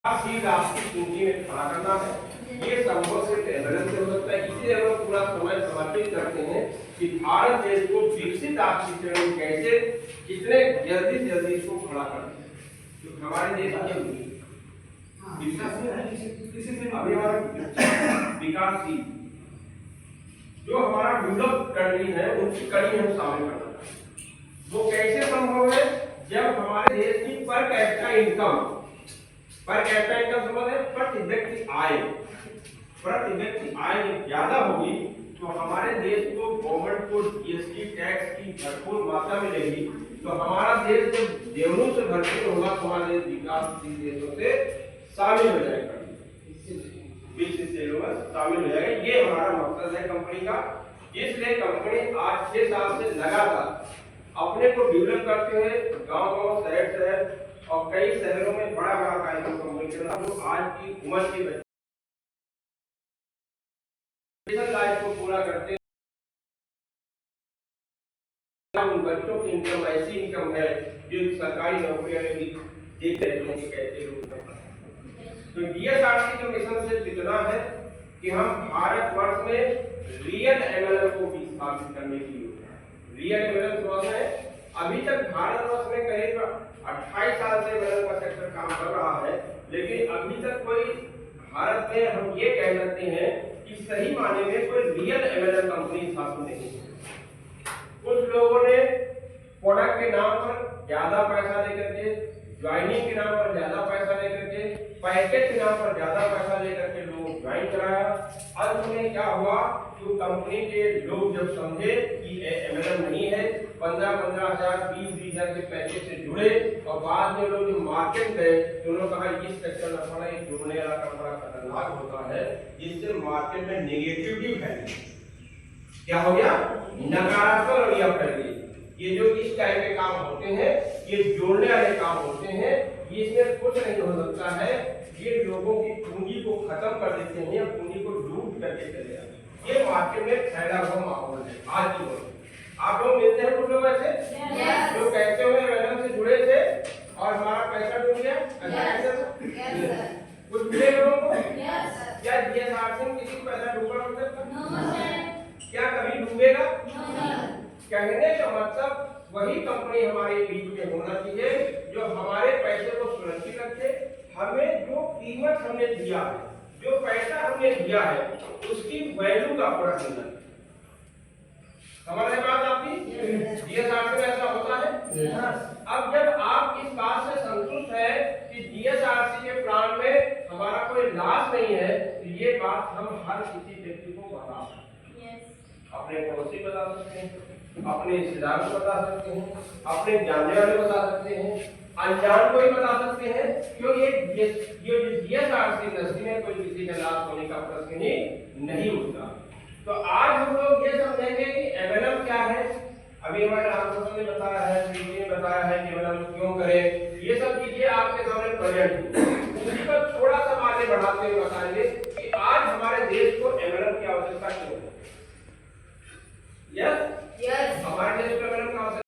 सीधा आपकी पूंजी में खड़ा करना है। ये संभव सिर्फ एमएलएम से हो सकता है। इसलिए हम लोग पूरा समय समर्पित करते हैं कि भारत देश को विकसित आर्थिक श्रेणी में कैसे कितने जल्दी से जल्दी इसको खड़ा कर दें। तो हमारे देश की अभी हमारा विकासशील जो हमारा डेवलप कंट्री है उनकी कड़ी हम शामिल करना है। वो कैसे संभव है जब हमारे देश की पर कैपिटा इनकम समझ है प्रति व्यक्ति आय ज्यादा होगी तो हमारे देश को गवर्नमेंट को जीएसटी टैक्स की भरपूर मात्रा मिलेगी। तो हमारा देश जब देवनों से भरपूर होगा तो हमारा देश विकासशील देशों से शामिल हो जाएगा, विकसित देशों में शामिल हो जाएगा। ये हमारा मकसद है कंपनी का। इसलिए कंपनी आज 6 साल से लगातार अपने को डेवलप करते हुए गांव शहर और कई शहरों में बड़ा कार्यक्रम कंपनी चला जो आज की उम्र के लाइफ को पूरा करते उन बच्चों की इनकम ऐसी इनकम है जो सरकारी नौकरियों में भी देख रहे हैं कि कैसे लोग। तो डीएसआरसी के मिशन से इतना है कि हम भारतवर्ष में रियल एमएलएम को भी स्थापित करने की योजना है। रियल एमएलएम कौन है? अभी तक भारतवर्ष में करीब 28 साल से एमएलएम का सेक्टर काम कर रहा है, लेकिन अभी तक कोई भारत में हम ये कह सकते हैं कि सही मायने में कोई रियल एमएलएम कंपनी स्थापित नहीं है। कुछ लोगों ने प्रोडक्ट के नाम पर ज्यादा पैसा लेकर के, ज्वाइनिंग के नाम पर ज्यादा पैसा लेकर के, पैकेज के नाम पर ज्यादा पैसा लेकर के लोग ज्वाइन कराया। अंत में क्या हुआ कि कंपनी के लोग जब समझे कि एमएलएम नहीं है, 15-15 हजार 20-20 हजार के पैकेज से जुड़े और बाद में लोग मार्केट गए तो उन्होंने कहा इस सेक्टर में थोड़ा एक जुड़ने वाला काम बड़ा खतरनाक होता है, जिससे मार्केट में नेगेटिविटी फैली। क्या हो गया? नकारात्मक रवैया फैल गई। ये जो इस टाइप के काम होते हैं ये जोड़ने वाले काम होते हैं, इसमें कुछ नहीं हो सकता है। ये लोगों की पूंजी को खत्म कर देते हैं या पूंजी को लूट करके चले जाते हैं। ये मार्केट में फैला हुआ माहौल है आज की वक्त। आप लोग मिलते हैं कुछ लोग ऐसे जो कहते हुए एमएलएम से जुड़े थे और हमारा पैसा डूब गया, कुछ मिले लोगों को? क्या डीएसआरसी में किसी को पैसा डूबा हो सकता? क्या कभी डूबेगा? कहने का मतलब वही कंपनी हमारे बीच में होना चाहिए जो हमारे पैसे को सुरक्षित रखे। हमें जो कीमत हमने दिया है, जो पैसा हमने दिया है, उसकी वैल्यू का फर्क मिलना। समझ रहे बात आपकी? डीएसआरसी में ऐसा होता है। अब जब आप इस बात से संतुष्ट है कि डीएसआरसी के प्लान में हमारा कोई लॉस नहीं है, तो ये बात हम हर किसी व्यक्ति को बता सकते हैं। अपने पड़ोसी बता सकते हैं, अपने रिश्तेदार को बता सकते हैं, अपने जानने वाले बता सकते हैं, अनजान को भी बता सकते हैं। क्यों? ये डीएसआरसी इंडस्ट्री में कोई किसी का लाभ होने का प्रश्न ही नहीं उठता। तो आज हम लोग ये समझेंगे कि एमएलएम क्या है। अभी हमारे आंसर ने बताया है, पीडी ने बताया है कि एमएलएम क्यों करें। ये सब चीजें आपके सामने प्रेजेंट है। उसी पर थोड़ा सा आगे बढ़ाते हुए बताएंगे कि आज हमारे देश को एमएलएम की आवश्यकता क्यों है। यस हमारे देश को एमएलएम की आवश्यकता